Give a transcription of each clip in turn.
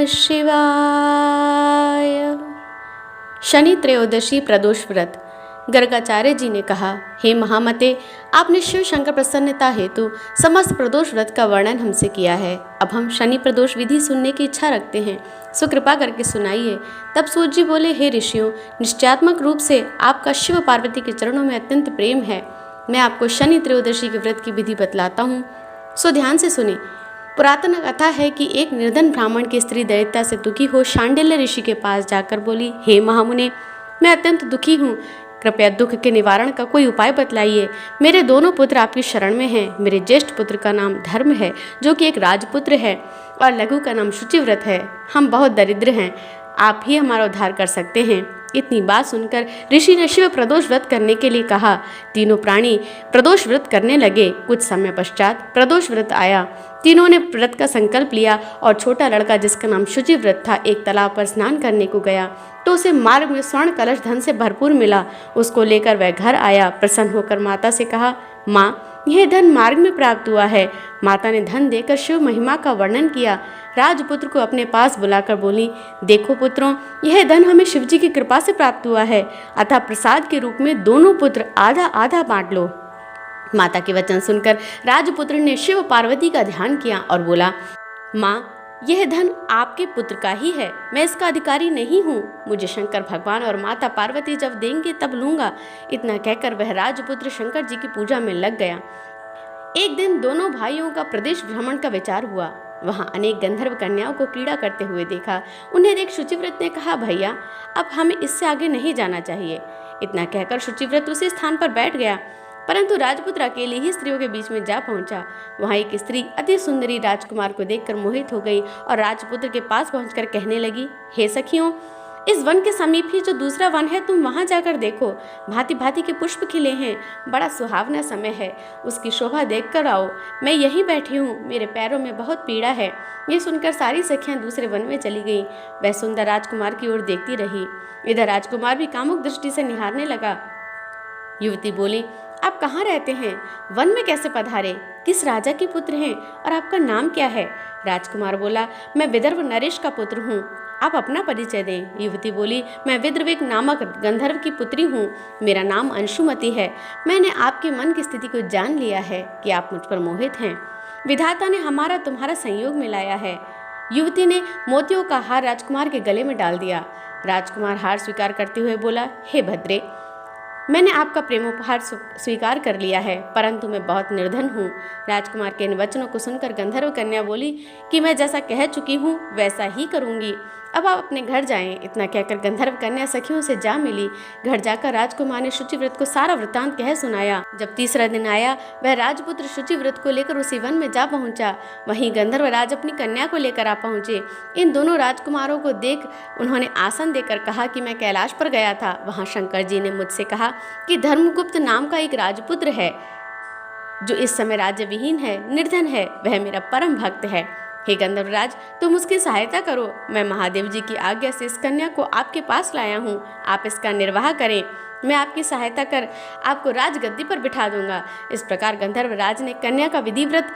शिवाय। शनि त्रयोदशी प्रदोष व्रत। गर्गाचार्य जी ने कहा, हे महामते, आपने शिव शंकर प्रसन्नता हेतु समस्त प्रदोष व्रत का वर्णन हमसे किया है। अब हम शनि प्रदोष विधि सुनने की इच्छा रखते हैं, सो कृपा करके सुनाइए। तब सूत जी बोले, हे ऋषियों, निश्चयात्मक रूप से आपका शिव पार्वती के चरणों में अत्यंत प्रेम है। मैं आपको शनि त्रयोदशी के व्रत की विधि बतलाता हूँ, सो ध्यान से सुने। पुरातन कथा है कि एक निर्धन ब्राह्मण की स्त्री दैत्यता से दुखी हो शांडिल्य ऋषि के पास जाकर बोली, हे महामुने, मैं अत्यंत दुखी हूँ, कृपया दुख के निवारण का कोई उपाय बतलाइए। मेरे दोनों पुत्र आपकी शरण में हैं। मेरे ज्येष्ठ पुत्र का नाम धर्म है, जो कि एक राजपुत्र है, और लघु का नाम शुचिव्रत है। हम बहुत दरिद्र हैं, आप ही हमारा उद्धार कर सकते हैं। इतनी बात सुनकर ऋषि ने शिव प्रदोष व्रत करने के लिए कहा। तीनों प्राणी प्रदोष व्रत करने लगे। कुछ समय पश्चात प्रदोष व्रत आया। तीनों ने व्रत का संकल्प लिया और छोटा लड़का, जिसका नाम शुचिव्रत था, एक तालाब पर स्नान करने को गया तो उसे मार्ग में स्वर्ण कलश धन से भरपूर मिला। उसको लेकर वह घर आया। प्रसन्न होकर माता से कहा, माँ, यह धन मार्ग में प्राप्त हुआ है। माता ने धन देकर शिव महिमा का वर्णन किया। राजपुत्र को अपने पास बुलाकर बोली, देखो पुत्रों, यह धन हमें शिवजी की कृपा से प्राप्त हुआ है, अतः प्रसाद के रूप में दोनों पुत्र आधा आधा बांट लो। माता के वचन सुनकर राजपुत्र ने शिव पार्वती का ध्यान किया और बोला, माँ, यह धन आपके पुत्र का ही है, मैं इसका अधिकारी नहीं हूँ। मुझे शंकर भगवान और माता पार्वती जब देंगे तब लूंगा। इतना कहकर वह राजपुत्र शंकर जी की पूजा में लग गया। एक दिन दोनों भाइयों का प्रदेश भ्रमण का विचार हुआ। वहां अनेक गंधर्व कन्याओं को क्रीड़ा करते हुए देखा। उन्हें देख शुचिव्रत ने कहा, भैया, अब हमें इससे आगे नहीं जाना चाहिए। इतना कहकर शुचिव्रत उसी स्थान पर बैठ गया, परंतु राजपुत्र अकेले ही स्त्रियों के बीच में जा पहुंचा। वहां एक स्त्री अति सुंदरी राजकुमार को देखकर मोहित हो गई और राजपुत्र के पास पहुंचकर कहने लगी, हे सखियों, इस वन के समीप ही जो दूसरा वन है, तुम वहां जाकर देखो। भांति भांति के पुष्प खिले हैं, बड़ा सुहावना समय है, उसकी शोभा देख कर आओ। मैं यहीं बैठी हूँ, मेरे पैरों में बहुत पीड़ा है। ये सुनकर सारी सखियां दूसरे वन में चली गईं। वह सुंदर राजकुमार की ओर देखती रही। इधर राजकुमार भी कामुक दृष्टि से निहारने लगा। युवती बोली, आप कहाँ रहते हैं? वन में कैसे पधारे? किस राजा के पुत्र हैं और आपका नाम क्या है? राजकुमार बोला, मैं विदर्भ नरेश का पुत्र हूँ, आप अपना परिचय दें। युवती बोली, मैं विद्रविक नामक गंधर्व की पुत्री हूँ, मेरा नाम अंशुमति है। मैंने आपके मन की स्थिति को जान लिया है कि आप मुझ पर मोहित हैं। विधाता ने हमारा तुम्हारा संयोग मिलाया है। युवती ने मोतियों का हार राजकुमार के गले में डाल दिया। राजकुमार हार स्वीकार करते हुए बोला, हे भद्रे, मैंने आपका प्रेमोपहार स्वीकार कर लिया है, परंतु मैं बहुत निर्धन हूँ। राजकुमार के इन वचनों को सुनकर गंधर्व कन्या बोली कि मैं जैसा कह चुकी हूँ वैसा ही करूँगी, अब आप अपने घर जाएं। इतना कहकर गंधर्व कन्या सखियों से जा मिली। घर जाकर राजकुमार ने शुचिव्रत को सारा वृत्तांत कह सुनाया। जब तीसरा दिन आया, वह राजपुत्र शुचिव्रत को लेकर उसी वन में जा पहुंचा। वहीं गंधर्व राज अपनी कन्या को लेकर आ पहुंचे। इन दोनों राजकुमारों को देख उन्होंने आसन देकर कहा कि मैं कैलाश पर गया था। वहां शंकर जी ने मुझसे कहा कि धर्मगुप्त नाम का एक राजपुत्र है, जो इस समय राज्य विहीन है, निर्धन है, वह मेरा परम भक्त है। हे गंधर्वराज, तुम उसकी सहायता करो। मैं महादेव जी की आज्ञा से इस कन्या को आपके पास लाया हूँ, आप इसका निर्वाह करें। मैं आपकी सहायता कर आपको राजगद्दी पर बिठा दूंगा। इस प्रकार गंधर्वराज ने कन्या का विधिव्रत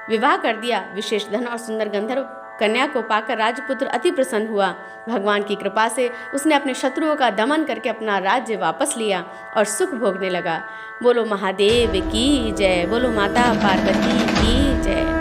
विवाह कर दिया। विशेष धन और सुंदर गंधर्व कन्या को पाकर राजपुत्र अति प्रसन्न हुआ। भगवान की कृपा से उसने अपने शत्रुओं का दमन करके अपना राज्य वापस लिया और सुख भोगने लगा। बोलो महादेव की जय, बोलो माता पार्वती की जय।